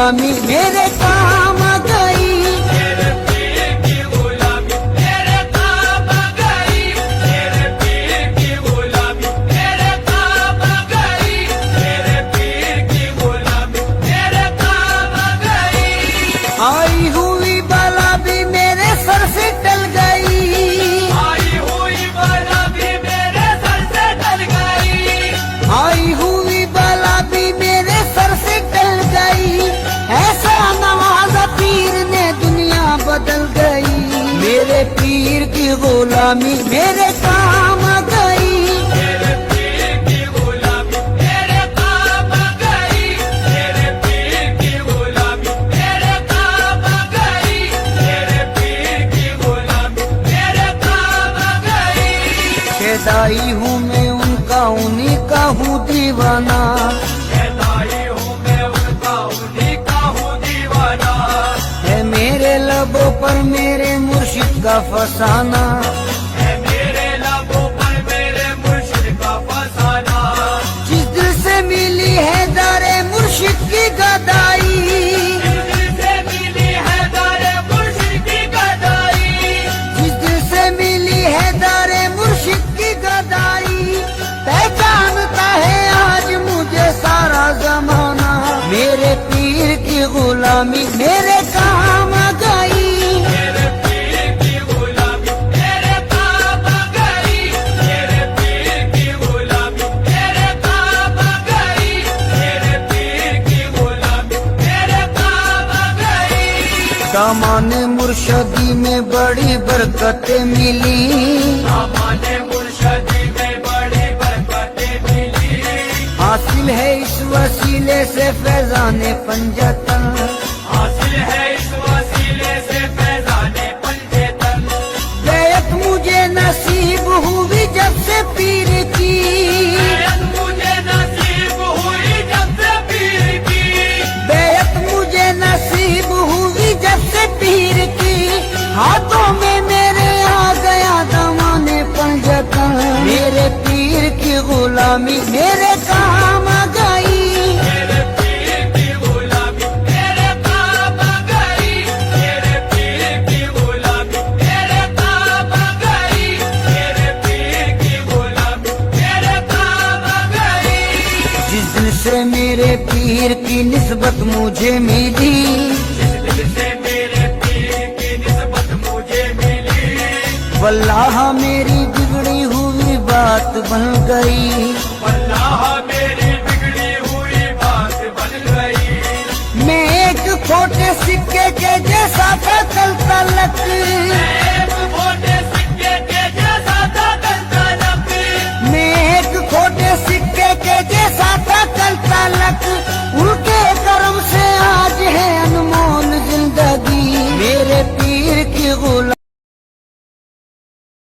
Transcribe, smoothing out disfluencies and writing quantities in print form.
गुलामी मेरे काम आ गई। मेरे पीर की गुलामी मेरे काम आ गई। मेरे पीर की गुलामी मेरे काम आ गई। मेरे पीर की गुलामी मेरे काम आ गई। आई हुई बला भी मेरे सर से टल गई। आई हुई बला भी मेरे सर से टल गई। आई हुई बला भी मेरे सर से टल गई। ऐसा नवाजा पीर ने दुनिया बदल गई। मेरे पीर की गुलामी मेरे काम आ गई। मेरे पीर की गुलामी मेरे काम आ गई। मेरे पीर की गुलामी मेरे काम आ गई। मेरे पीर की गुलामी मेरे काम आ गई। खेदाई हूँ मैं उनका, उन्हीं का हूँ दीवाना। कहलाई हूँ मैं उनका, उन्हीं का हूँ दीवाना। है मेरे लबों पर मेरे मुर्शिद का फसाना। है मेरे लबों पर मेरे मुर्शिद का फसाना। जिस दिल से मिली है दारे मुर्शिद की गदाई। दिल से मिली है दारे मुर्शिद की गदाई। जिस दिल से मिली है दारे मुर्शिद की गदाई। पहचानता है आज मुझे सारा जमाना। मेरे पीर की गुलामी मेरे काम आ गई। मेरे पीर की गुलामी मेरे काम आ गई। मेरे पीर की गुलामी मेरे काम आ गई। मेरे पीर की गुलामी मेरे काम आ गई। सामान्य मुर्शदी में बड़ी बरकतें मिली। हमारे मुर्शदी में बड़ी बरकतें मिली। हासिल है इस वसीले से फैजाने पंजतन। हासिल है इस वसीले से फैजाने पंजेतन। बैत मुझे नसीब हुई जब से पीर की। बैत मुझे नसीब हुई जब से पीर की। बैत मुझे नसीब हुई जब से पीर की। हाथों में मेरे आ गया दमाने पंजतन। मेरे पीर की गुलामी मेरे काम आ गई। मेरे पीर की गुलामी मेरे काम आ गई। मेरे पीर की गुलामी मेरे काम आ गई। मेरे पीर की गुलामी मेरे काम आ गई। जिस दिल से मेरे पीर की निस्बत मुझे मिली। जिस दिल से मेरे पीर की निस्बत मुझे मिली। वल्लाह मेरी बिगड़ी हुई बात बन गई। अल्लाह मेरी बिगड़ी हुई बात बन गई। मैं एक खोटे सिक्के के जैसा था कल तलक। मैं